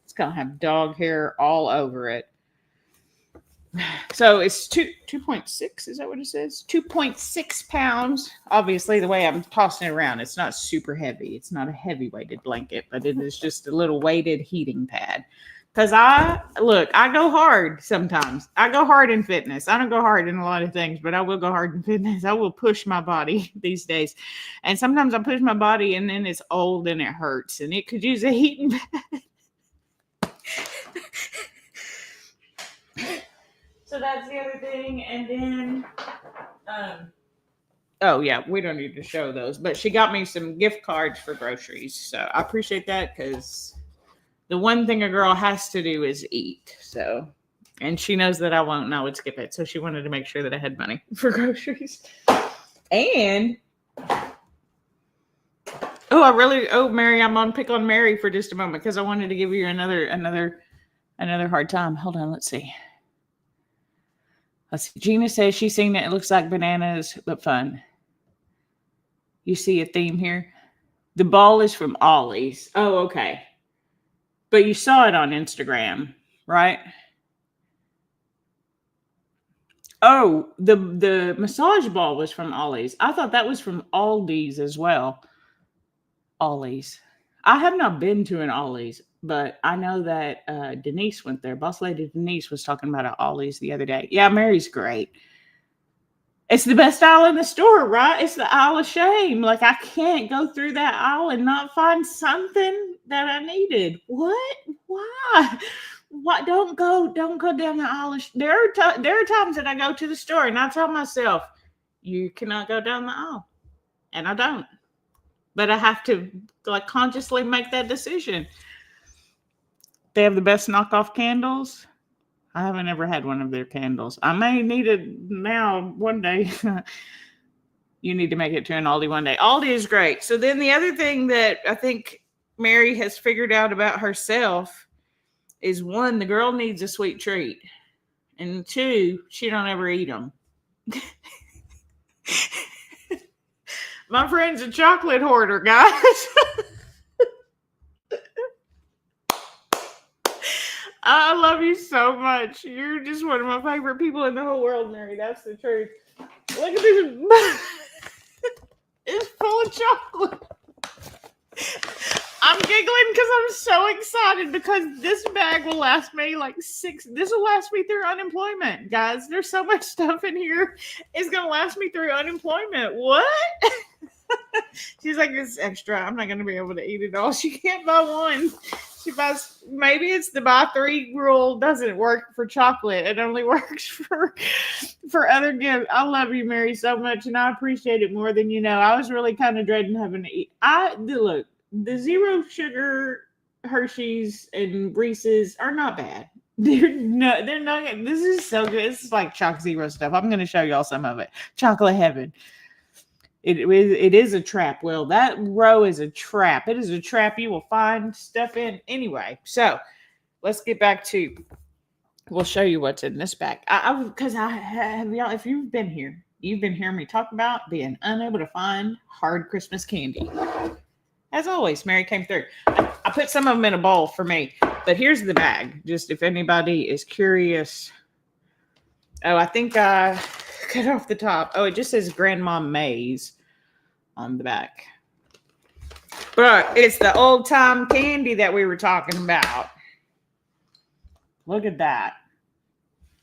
It's going to have dog hair all over it. So it's 2.6. Is that what it says? 2.6 pounds. Obviously, the way I'm tossing it around, it's not super heavy. It's not a heavy weighted blanket, but it is just a little weighted heating pad. Because I go hard sometimes. I go hard in fitness. I don't go hard in a lot of things, but I will go hard in fitness. I will push my body these days. And sometimes I push my body and then it's old and it hurts. And it could use a heating pad. So that's the other thing. And then, oh yeah, we don't need to show those, but she got me some gift cards for groceries. So I appreciate that because the one thing a girl has to do is eat. So, and she knows that I won't and I would skip it. So she wanted to make sure that I had money for groceries. And Mary, I'm on pick on Mary for just a moment because I wanted to give you another hard time. Hold on, let's see. Gina says she's seen it. It looks like bananas, but fun. You see a theme here? The ball is from Ollie's. Oh, okay. But you saw it on Instagram, right? Oh, the massage ball was from Ollie's. I thought that was from Aldi's as well. Ollie's. I have not been to an Ollie's, but I know that Denise went there. Boss Lady Denise was talking about an Ollie's the other day. Yeah, Mary's great. It's the best aisle in the store, right? It's the aisle of shame. Like I can't go through that aisle and not find something that I needed. What? Why? What? Don't go down the aisle. There are times that I go to the store and I tell myself, you cannot go down the aisle, and I don't. But I have to like consciously make that decision. They have the best knockoff candles. I haven't ever had one of their candles. I may need it now one day. You need to make it to an Aldi one day. Aldi is great. So then the other thing that I think Mary has figured out about herself is one, the girl needs a sweet treat. And two, she don't ever eat them. My friend's a chocolate hoarder, guys. I love you so much. You're just one of my favorite people in the whole world, Mary. That's the truth. Look at this. It's full of chocolate. I'm giggling because I'm so excited because this bag will last me this will last me through unemployment, guys. There's so much stuff in here. It's going to last me through unemployment. What? She's like, this is extra. I'm not going to be able to eat it all. She can't buy one. She buys, maybe it's the buy three rule doesn't work for chocolate. It only works for other gifts. I love you, Mary, so much, and I appreciate it more than you know. I was really kind of dreading having to eat. Look, the zero sugar Hershey's and Reese's are not bad. They're not. This is so good. This is like Choc Zero stuff. I'm going to show y'all some of it. Chocolate heaven. It is a trap. Well, that row is a trap. It is a trap you will find stuff in anyway. So let's get back to, we'll show you what's in this bag. Because I have y'all, if you've been here, you've been hearing me talk about being unable to find hard Christmas candy. As always, Mary came through. I put some of them in a bowl for me, but here's the bag. Just if anybody is curious. Oh, I think I cut off the top. Oh, it just says Grandma May's on the back. But it's the old time candy that we were talking about. Look at that.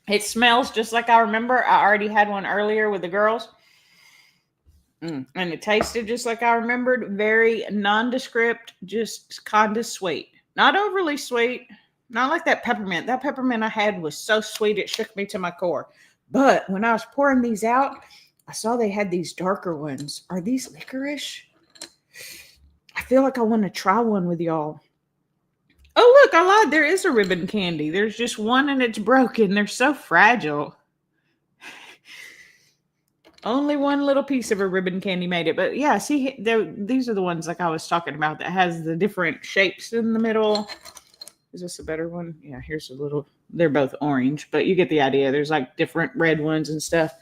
It smells just like I remember. I already had one earlier with the girls. And it tasted just like I remembered. Very nondescript, just kind of sweet. Not overly sweet. Not like that peppermint. That peppermint I had was so sweet it shook me to my core. But when I was pouring these out, I saw they had these darker ones. Are these licorice? I feel like I want to try one with y'all. Oh, look, I lied. There is a ribbon candy. There's just one and it's broken. They're so fragile. Only one little piece of a ribbon candy made it. But yeah, see, these are the ones like I was talking about that has the different shapes in the middle. Is this a better one? Yeah, here's a little. They're both orange, but you get the idea. There's like different red ones and stuff.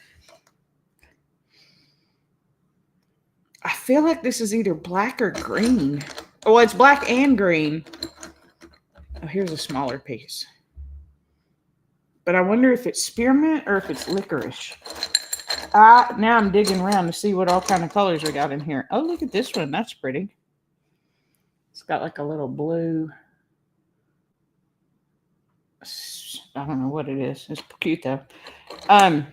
I feel like this is either black or green. Oh, it's black and green. Oh, here's a smaller piece. But I wonder if it's spearmint or if it's licorice. Now I'm digging around to see what all kind of colors we got in here. Oh, look at this one. That's pretty. It's got like a little blue. I don't know what it is. It's cute though. I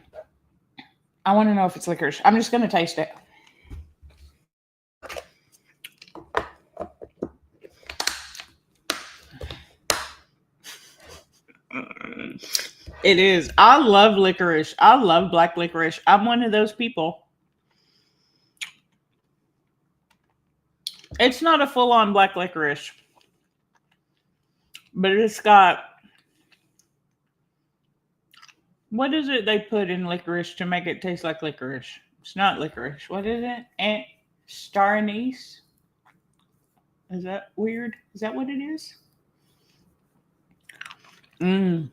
want to know if it's licorice. I'm just going to taste it. It is. I love licorice. I love black licorice. I'm one of those people. It's not a full on black licorice, but it's got, what is it they put in licorice to make it taste like licorice? It's not licorice. What is it? Star anise? Is that weird? Is that what it is? Mmm.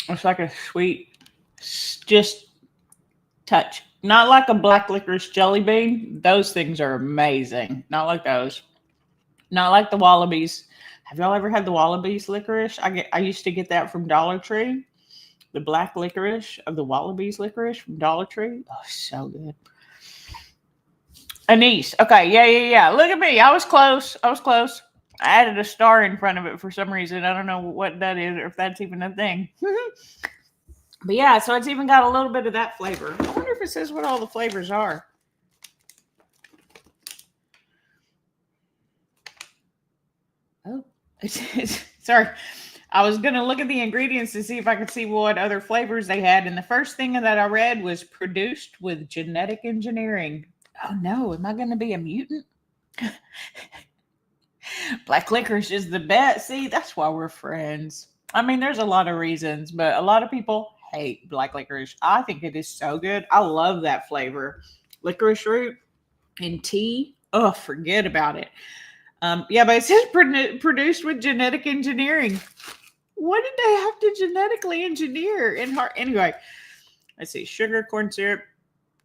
It's like a sweet, just touch. Not like a black licorice jelly bean. Those things are amazing. Not like those. Not like the Wallabies. Have y'all ever had the Wallabies licorice? I used to get that from Dollar Tree. The black licorice of the Wallabies licorice from Dollar Tree. Oh, so good. Anise. Okay, yeah. Look at me. I was close. I added a star in front of it for some reason. I don't know what that is or if that's even a thing. But yeah, so it's even got a little bit of that flavor. I wonder if it says what all the flavors are. Oh, sorry. I was going to look at the ingredients to see if I could see what other flavors they had. And the first thing that I read was produced with genetic engineering. Oh no, am I going to be a mutant? Black licorice is the best. See, that's why we're friends. I mean, there's a lot of reasons, but a lot of people hate black licorice. I think it is so good. I love that flavor. Licorice root in tea. Oh, forget about it. Yeah, but it says produced with genetic engineering. What did they have to genetically engineer in heart? Anyway, let's see. Sugar, corn syrup,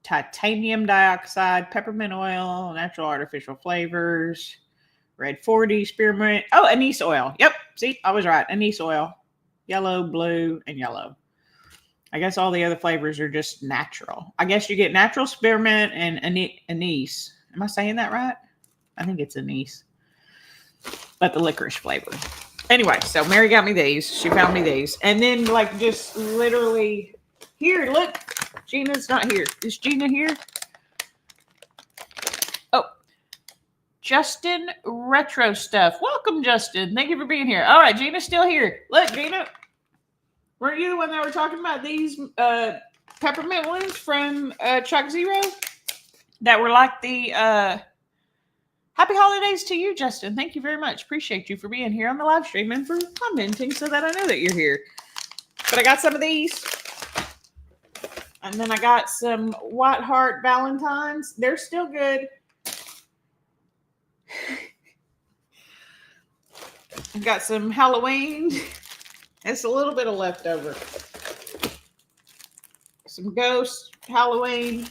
titanium dioxide, peppermint oil, natural artificial flavors, red 40, spearmint. Oh, anise oil. Yep. See, I was right. Anise oil. Yellow, blue, and yellow. I guess all the other flavors are just natural. I guess you get natural spearmint and anise. Am I saying that right? I think it's anise. But the licorice flavor. Anyway, so Mary got me these. She found me these. And then, like, just literally, here, look. Gina's not here. Is Gina here? Oh. Justin Retro Stuff. Welcome, Justin. Thank you for being here. All right, Gina's still here. Look, Gina. Weren't you the one that were talking about these peppermint ones from Chuck Zero? That were like the... Happy holidays to you, Justin. Thank you very much. Appreciate you for being here on the live stream and for commenting so that I know that you're here. But I got some of these. And then I got some White Heart Valentines. They're still good. I got some Halloween. It's a little bit of leftover. Some Ghost Halloween.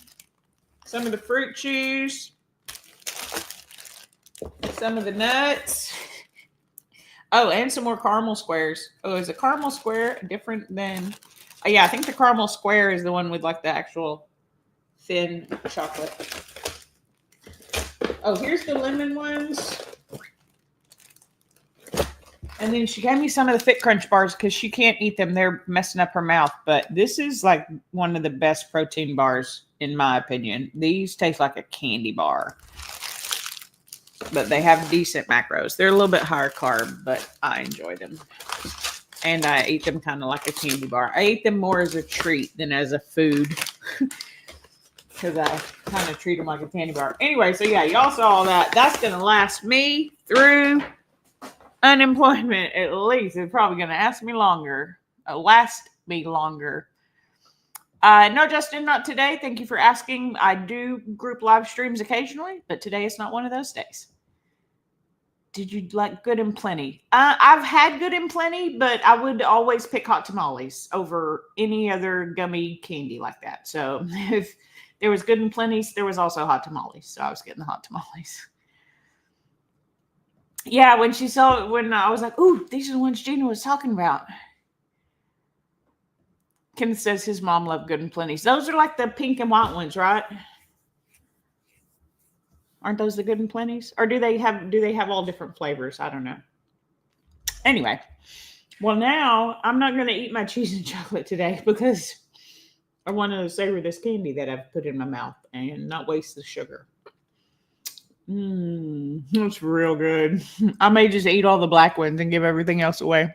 Some of the fruit chews. Some of the nuts. Oh, and some more caramel squares. Oh, is a caramel square different than... Oh, yeah, I think the caramel square is the one with like the actual thin chocolate. Oh, here's the lemon ones. And then she gave me some of the Fit Crunch bars because she can't eat them. They're messing up her mouth. But this is like one of the best protein bars, in my opinion. These taste like a candy bar. But they have decent macros. They're a little bit higher carb, but I enjoy them. And I eat them kind of like a candy bar. I eat them more as a treat than as a food. Because I kind of treat them like a candy bar. Anyway, so yeah, y'all saw all that. That's going to last me through unemployment at least. It's probably going to last me longer. No, Justin, not today. Thank you for asking. I do group live streams occasionally, but today is not one of those days. Did you like Good and Plenty? I've had Good and Plenty, but I would always pick hot tamales over any other gummy candy like that. So if there was Good and Plenty's, there was also hot tamales. So I was getting the hot tamales. Yeah, when I was like, ooh, these are the ones Gina was talking about. Kenneth says his mom loved Good and Plenty's. Those are like the pink and white ones, right? Aren't those the Good and Plenty's? Or do they have all different flavors? I don't know. Anyway, well, now I'm not going to eat my cheese and chocolate today because I want to savor this candy that I've put in my mouth and not waste the sugar. That's real good. I may just eat all the black ones and give everything else away.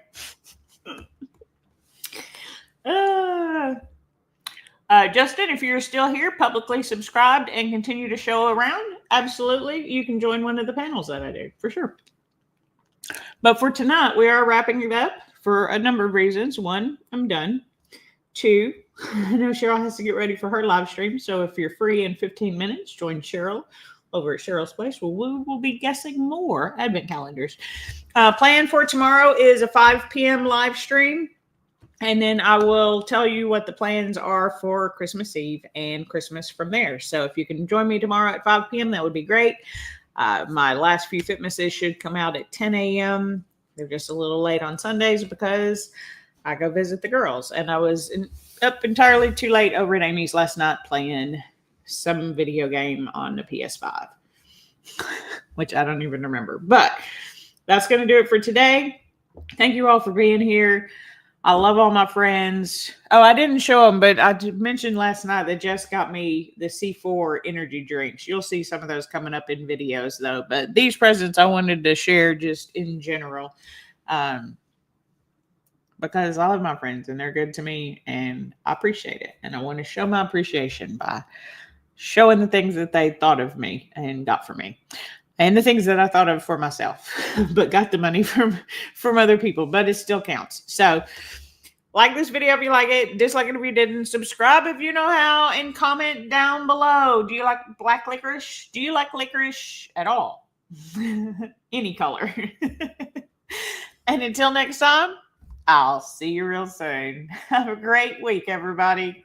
Justin, if you're still here, publicly subscribed and continue to show around, absolutely, you can join one of the panels that I do, for sure. But for tonight, we are wrapping it up for a number of reasons. One, I'm done. Two, I know Cheryl has to get ready for her live stream, so if you're free in 15 minutes, join Cheryl over at Cheryl's Place. We will be guessing more advent calendars. Plan for tomorrow is a 5 p.m. live stream. And then I will tell you what the plans are for Christmas Eve and Christmas from there. So if you can join me tomorrow at 5 p.m., that would be great. My last few Fitmasses should come out at 10 a.m. They're just a little late on Sundays because I go visit the girls. And I was up entirely too late over at Amy's last night playing some video game on the PS5, which I don't even remember. But that's going to do it for today. Thank you all for being here. I love all my friends. Oh, I didn't show them, but I mentioned last night that Jess got me the C4 energy drinks. You'll see some of those coming up in videos, though. But these presents I wanted to share just in general because I love my friends, and they're good to me, and I appreciate it. And I want to show my appreciation by showing the things that they thought of me and got for me. And the things that I thought of for myself, but got the money from other people, but it still counts. So like this video if you like it, dislike it if you didn't, subscribe if you know how, and comment down below. Do you like black licorice? Do you like licorice at all? Any color. And until next time, I'll see you real soon. Have a great week, everybody.